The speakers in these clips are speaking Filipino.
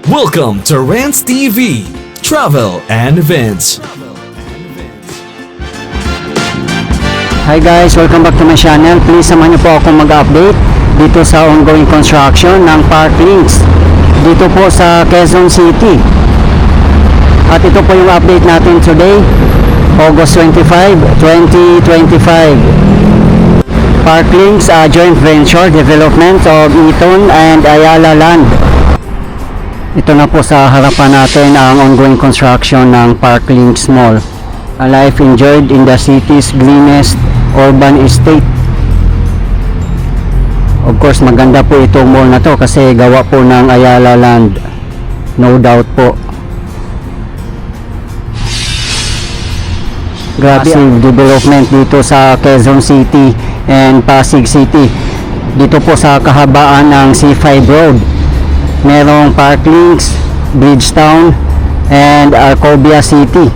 Welcome to Rants TV, Travel and Events. Hi guys, welcome back to my channel. Please samahan niyo po ako mag-update dito sa ongoing construction ng Park Links dito po sa Quezon City. At ito po yung update natin today, August 25, 2025. Park Links joint venture development of Eton and Ayala Land. Ito na po sa harapan natin ang ongoing construction ng Park Links Mall. A life enjoyed in the city's greenest urban estate. Of course, maganda po itong mall na to kasi gawa po ng Ayala Land. No doubt po. Grabe ang development dito sa Quezon City and Pasig City. Dito po sa kahabaan ng C5 Road. Merong Park Links, Bridgetown, and Arcobia City.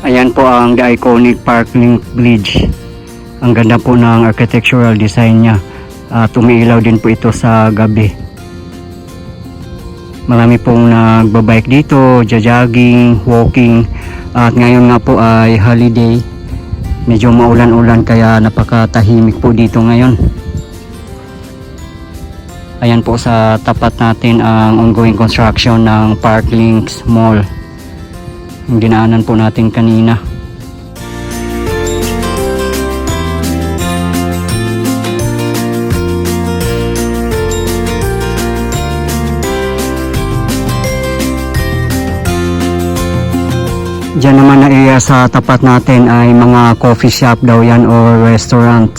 Ayan po ang the iconic Park Link Bridge. Ang ganda po ng architectural design niya. At umiilaw din po ito sa gabi. Marami pong nagbabike dito, jogging, walking. At ngayon nga po ay holiday. Medyo maulan-ulan kaya napakatahimik po dito ngayon. Ayan po sa tapat natin ang ongoing construction ng Park Links Mall. Yung dinaanan po natin kanina. Diyan naman na area sa tapat natin ay mga coffee shop daw yan or restaurant.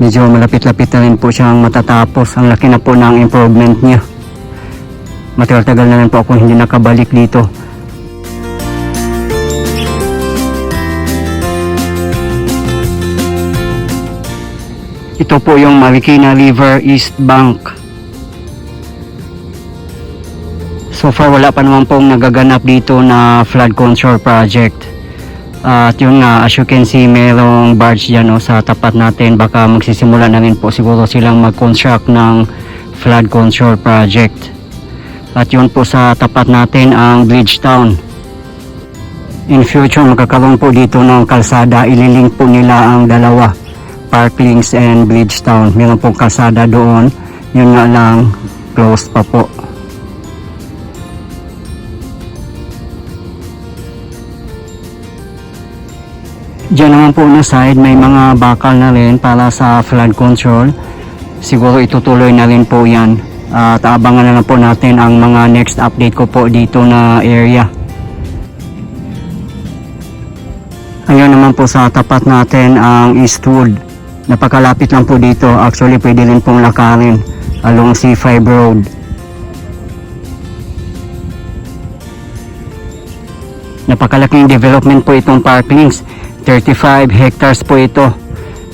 Medyo malapit-lapit na rin po siyang matatapos. Ang laki na po ng improvement niya. Matagal-tagal na rin po ako hindi nakabalik dito. Ito po yung Marikina River East Bank. So far wala pa naman pong nagaganap dito na flood control project. At yun nga, as you can see, mayroong barge dyan sa tapat natin. Baka magsisimula na rin po siguro silang mag-construct ng flood control project. At yun po sa tapat natin ang Bridgetown. In future magkakaroon po dito ng kalsada. Ililink po nila ang dalawa, Park Links and Bridgetown. Meron pong kalsada doon. Yun nga lang, closed pa po. Diyan naman po na side, may mga bakal na rin para sa flood control. Siguro itutuloy na rin po yan. At abangan na lang po natin ang mga next update ko po dito na area. Ayun naman po sa tapat natin ang Eastwood. Napakalapit lang po dito. Actually pwede rin pong lakarin along C5 Road. Napakalaking development po itong Park Links. 35 hectares po ito.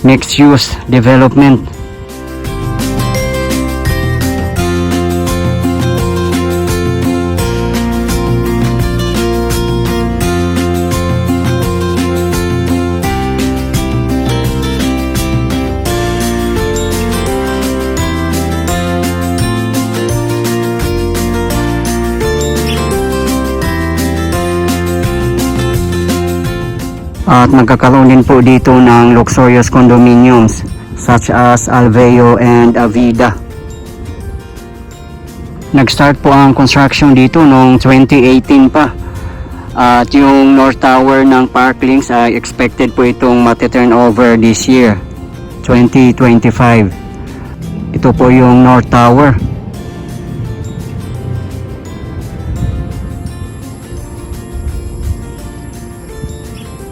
Mixed use development. At magkakaroon din po dito ng luxurious condominiums such as Alveo and Avida. Nag-start po ang construction dito noong 2018 pa. At yung North Tower ng Park Links ay expected po itong mati-turn over this year, 2025. Ito po yung North Tower.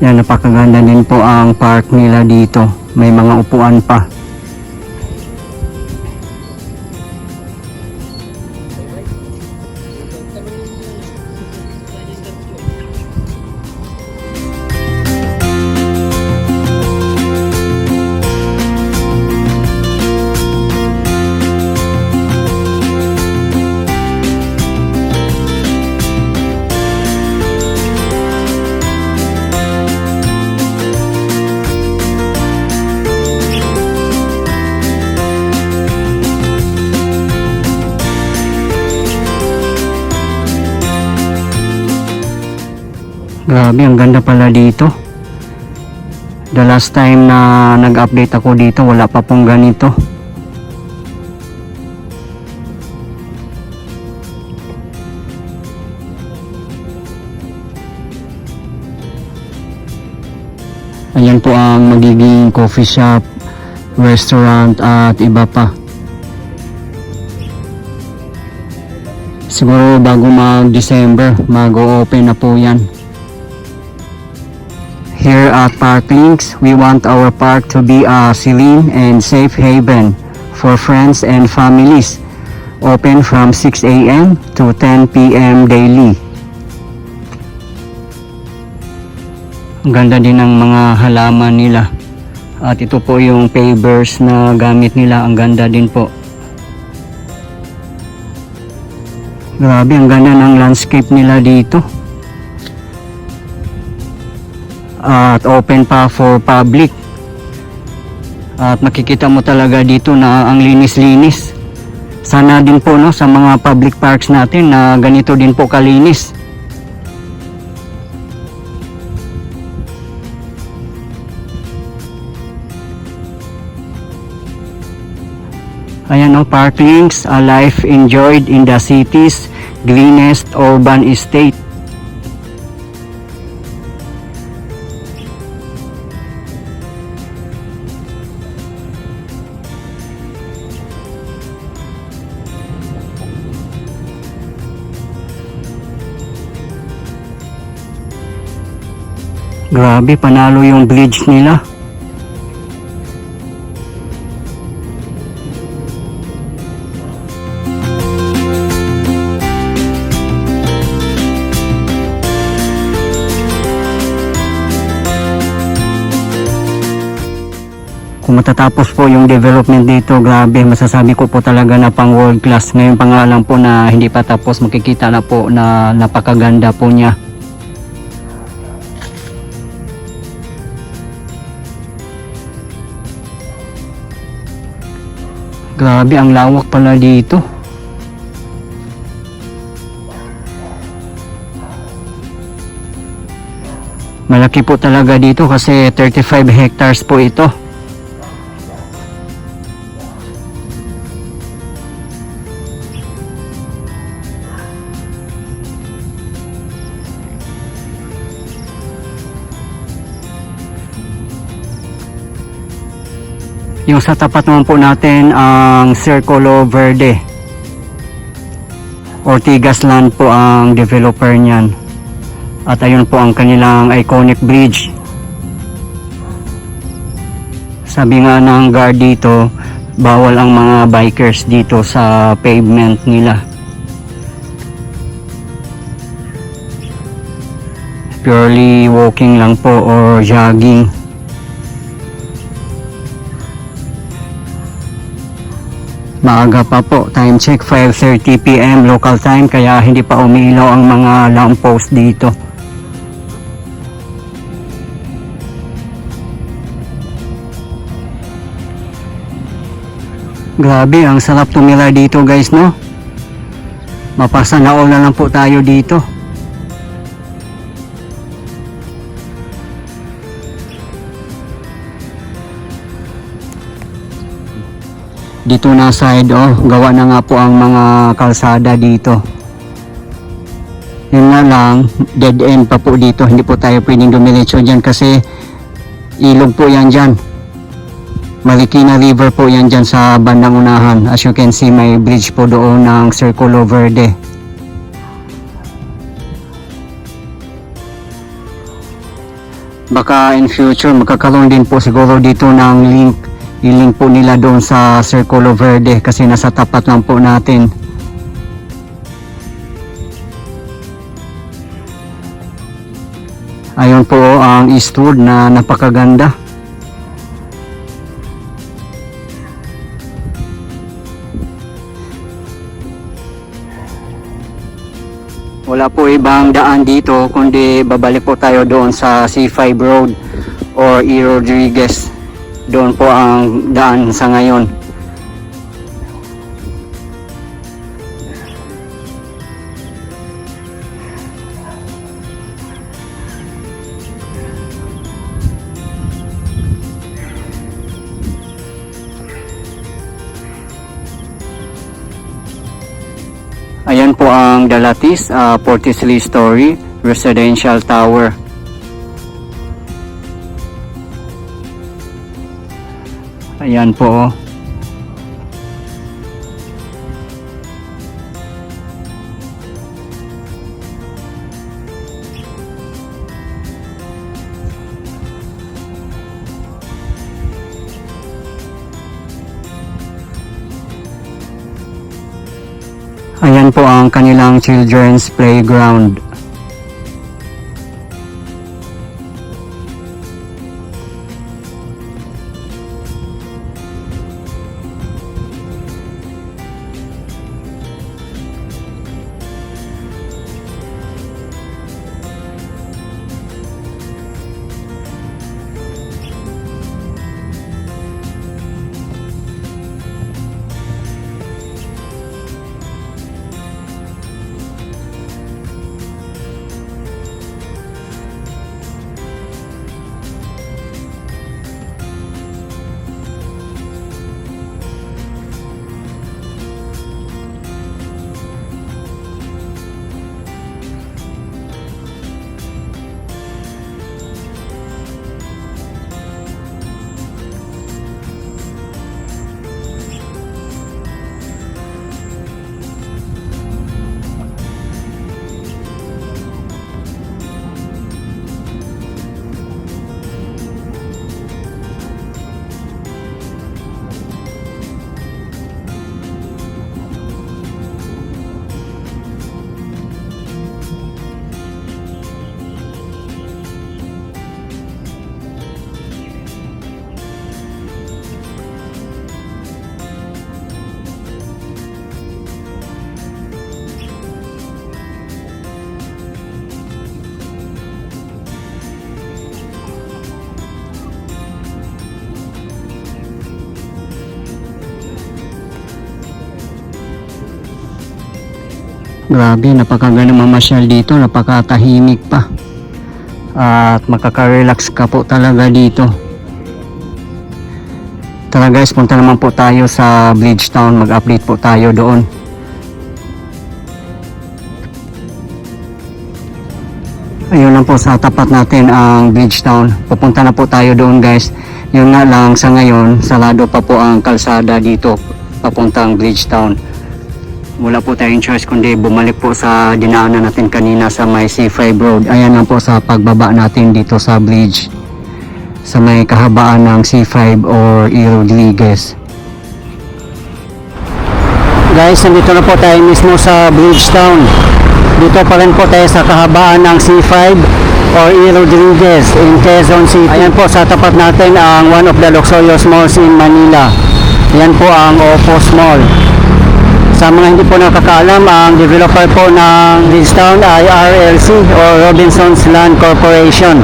Yan, napakaganda din po ang park nila dito. May mga upuan pa. Grabe, ang ganda pala dito. The last time na nag-update ako dito, wala pa pong ganito. Ayan po ang magiging coffee shop, restaurant at iba pa. Siguro bago mag-December, mag-open na po yan. Here at Park Links, we want our park to be a serene and safe haven for friends and families. Open from 6 a.m. to 10 p.m. daily. Ang ganda din ng mga halaman nila. At ito po yung pavers na gamit nila. Ang ganda din po. Grabe, ang ganda ng landscape nila dito. At open pa for public. At makikita mo talaga dito na ang linis-linis. Sana din po no, sa mga public parks natin na ganito din po kalinis. Ayan o, Park Links, a life enjoyed in the city's greenest urban estate. Grabe, panalo yung bridge nila. Kung matatapos po yung development dito, grabe, masasabi ko po talaga na pang world class. Ngayon pa nga lang po na hindi pa tapos, makikita na po na napakaganda po niya. Grabe, ang lawak pala dito. Malaki po talaga dito kasi 35 hectares po ito. Yung sa tapat naman po natin ang Circulo Verde. Ortigas Land po ang developer niyan. At ayun po ang kanilang iconic bridge. Sabi nga ng guard dito, bawal ang mga bikers dito sa pavement nila. Purely walking lang po or jogging. Maaga pa po, time check 5:30 PM local time, kaya hindi pa umiilaw ang mga lamppost dito. Grabe, ang sarap tumira dito guys, no? Mapasana all na lang po tayo dito. Dito na side, oh, gawa na nga po ang mga kalsada dito. Yun nga lang, dead end pa po dito. Hindi po tayo pwedeng dumiretso dyan kasi ilog po yan dyan. Marikina River po yan dyan sa bandang unahan. As you can see, may bridge po doon ng Circulo Verde. Baka in future magkakaroon din po siguro dito ng link. I-link po nila doon sa Circulo Verde kasi nasa tapat lang po natin. Ayun po ang Eastwood na napakaganda. Wala po ibang daan dito kundi babalik po tayo doon sa C5 Road or E. Rodriguez. Doon po ang daan sa ngayon. Ayan po ang Dalatis, 43-story residential tower. Ayan po. Ayan po ang kanilang children's playground. Grabe, napakaganda mamasyal dito, napakatahimik pa. At makaka-relax ka po talaga dito. Tara guys, punta naman po tayo sa Bridgetown, mag-update po tayo doon. Ayun lang po, sa tapat natin ang Bridgetown. Pupunta na po tayo doon guys. Yun nga lang, sa ngayon, sarado pa po ang kalsada dito, papuntang Bridgetown. Wala po tayong choice kundi bumalik po sa dinaanan natin kanina sa may C5 Road. Ayan lang po sa pagbaba natin dito sa bridge sa may kahabaan ng C5 or E. Rodriguez. Guys, nandito na po tayo mismo sa Bridgetown. Dito pa rin po tayo sa kahabaan ng C5 or E. Rodriguez in Quezon City. Ayan po sa tapat natin ang one of the luxurious malls in Manila. Yan po ang Opus Mall. Sa mga hindi po nakakaalam, ang developer po ng Bridgetown ay RLC or Robinsons Land Corporation.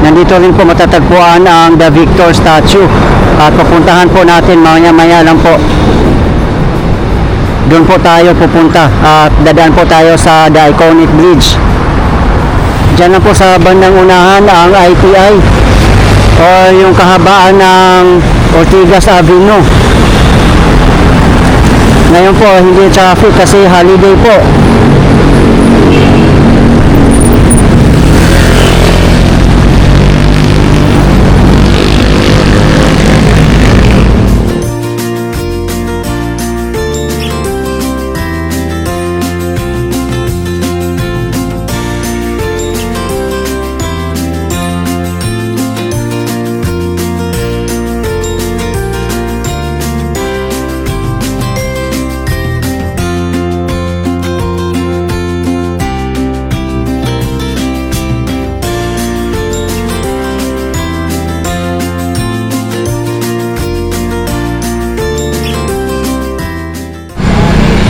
Nandito rin po matatagpuan ang The Victor Statue at pupuntahan po natin maya-maya lang po. Doon po tayo pupunta at dadaan po tayo sa The Iconic Bridge. Diyan na po sa bandang unahan ang ITI or yung kahabaan ng Ortigas Avenue. Ngayon po hindi traffic kasi holiday po.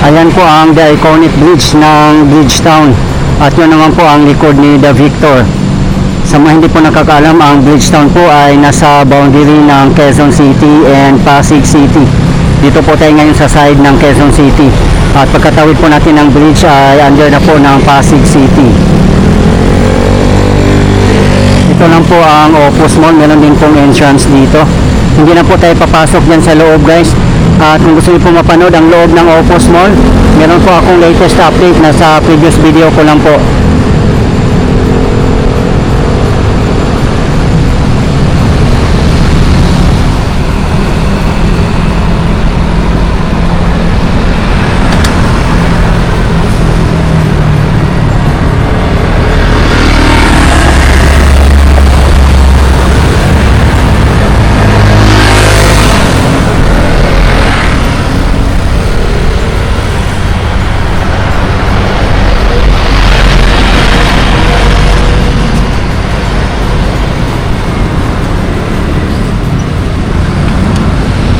Ayan po ang the iconic bridge ng Bridgetown. At yun naman po ang likod ni The Victor. Sa mga hindi po nakakaalam, ang Bridgetown po ay nasa boundary ng Quezon City and Pasig City. Dito po tayo ngayon sa side ng Quezon City. At pagkatawid po natin ng bridge ay under na po ng Pasig City. Ito lang po ang Opus Mall. Meron din pong entrance dito. Hindi na po tayo papasok dyan sa loob, guys. At kung gusto niyo po mapanood ang loob ng Opus Mall, meron po akong latest update na sa previous video ko lang po.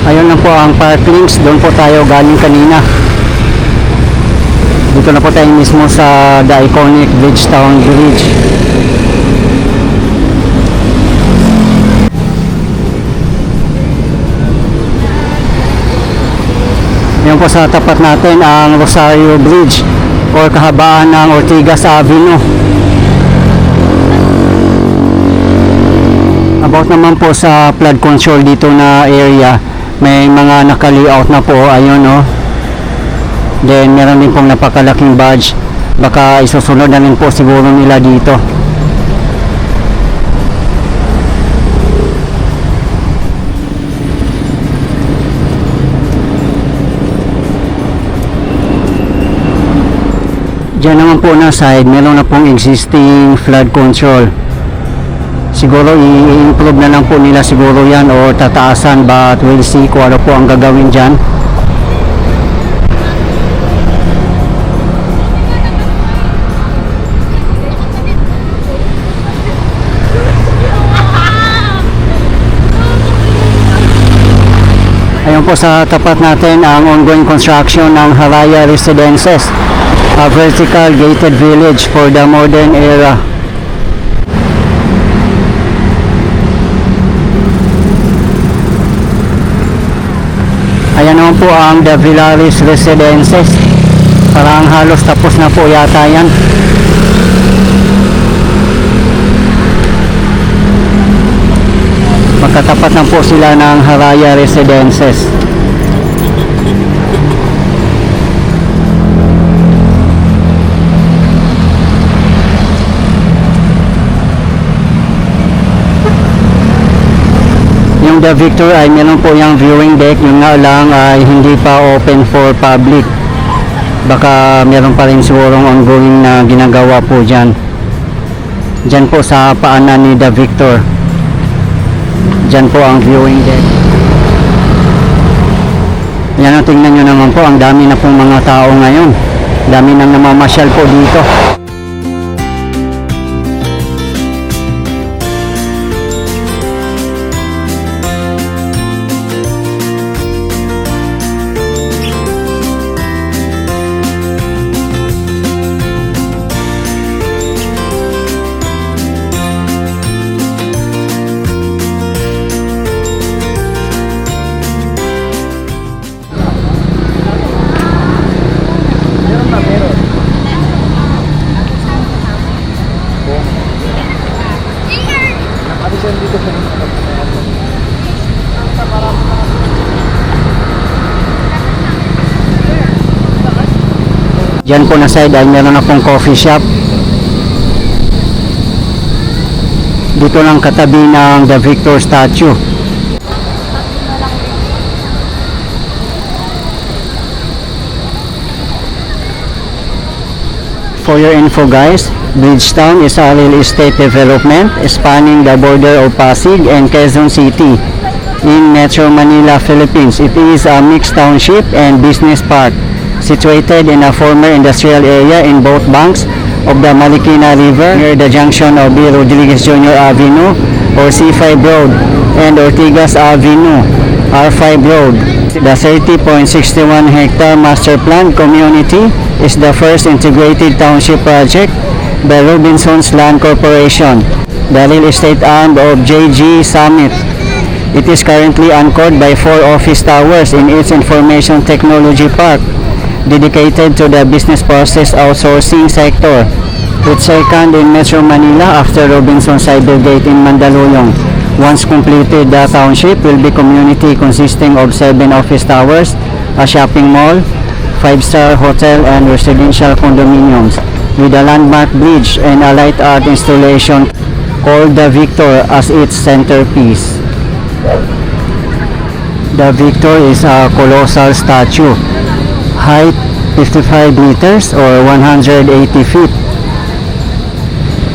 Ayun lang po ang park links. Doon po tayo galing kanina. Dito na po tayo mismo sa the iconic Bridgetown Bridge. Ayun po sa tapat natin ang Rosario Bridge or kahabaan ng Ortigas Avenue. About naman po sa flood control dito na area, may mga naka-layout na po, ayun oh. Then meron din pong napakalaking badge. Baka isusunod na rin po siguro nila dito. Diyan naman po na side, meron na pong existing flood control. Siguro i-improve na lang po nila siguro yan o tataasan, but we'll see kung ano po ang gagawin dyan. Ayun po sa tapat natin ang ongoing construction ng Haraya Residences, a vertical gated village for the modern era. Ayan naman po ang The Villaris Residences. Parang halos tapos na po yata yan. Magkatapat na po sila ng Haraya Residences. Yung The Victor ay meron po yung viewing deck, yung nga lang ay hindi pa open for public. Baka meron pa rin sigurong ongoing na ginagawa po dyan. Dyan po sa paanan ni The Victor. Dyan po ang viewing deck. Yan o, tingnan nyo naman po, ang dami na pong mga tao ngayon. Dami nang namamasyal po dito. Diyan po na side ay meron na pong coffee shop. Dito lang katabi ng The Victor statue. For your info guys, Bridgetown is a real estate development spanning the border of Pasig and Quezon City in Metro Manila, Philippines. It is a mixed township and business park situated in a former industrial area in both banks of the Marikina River near the junction of B. Rodriguez Jr. Avenue or C5 Road and Ortigas Avenue. R5 Road. The 30.61 hectare master plan community is the first integrated township project by Robinson's Land Corporation, the real estate arm of JG Summit. It is currently anchored by 4 office towers in its information technology park, dedicated to the business process outsourcing sector. It's second in Metro Manila after Robinson's Cybergate in Mandaluyong. Once completed, the township will be community consisting of 7 office towers, a shopping mall, 5-star hotel and residential condominiums, with a landmark bridge and a light art installation called the Victor as its centerpiece. The Victor is a colossal statue, height 55 meters or 180 feet.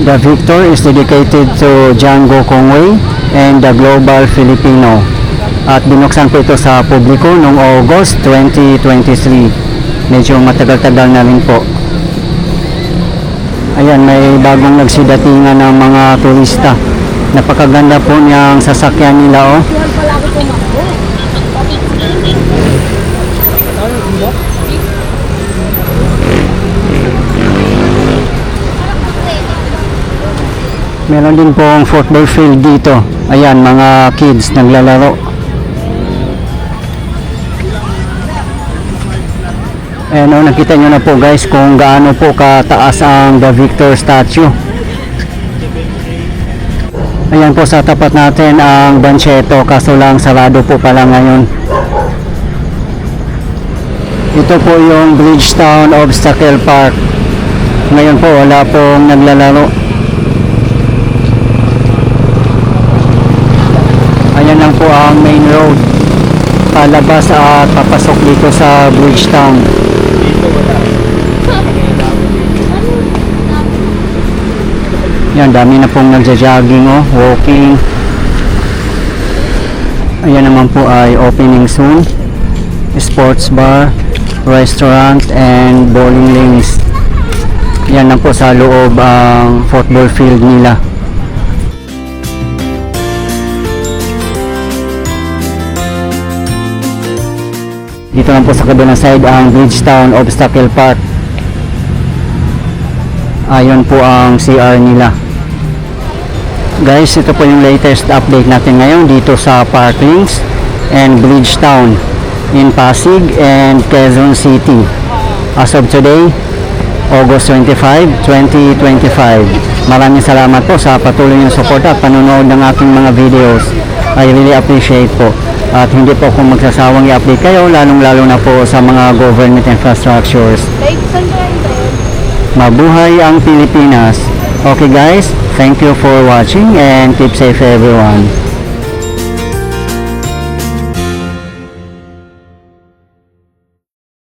The Victor is dedicated to Django Conway and the Global Filipino, at binuksan po ito sa publiko noong August 2023. Medyo matagal-tagal na rin po. Ayan, may bagong nagsidatingan ng mga turista. Napakaganda po niyang sasakyan nila, oh. Meron din pong football field dito. Ayan, mga kids naglalaro. Ayan, oh, nakita nyo na po guys kung gaano po kataas ang The Victor statue. Ayan po sa tapat natin ang Bancheto, kaso lang sarado po pala ngayon. Ito po yung Bridgetown Obstacle Park. Ngayon po wala pong naglalaro. Ayan lang po ang main road palabas at papasok dito sa Bridgetown. Yan, dami na pong nagja-jogging, oh, walking. Ayan naman po ay opening soon. Sports bar, restaurant and bowling lanes. Yan lang po sa loob ang football field nila. Dito lang po sa kabilang side ang Bridgetown Obstacle Park. Ayon po ang CR nila. Guys, ito po yung latest update natin ngayon dito sa Parklinks and Bridgetown in Pasig and Quezon City. As of today, August 25, 2025. Maraming salamat po sa patuloy niyong suporta at panonood ng aking mga videos. I really appreciate po. At hindi po akong magsasawang i-update kayo, lalong-lalo na po sa mga government infrastructures. Mabuhay ang Pilipinas! Okay guys, thank you for watching and keep safe everyone.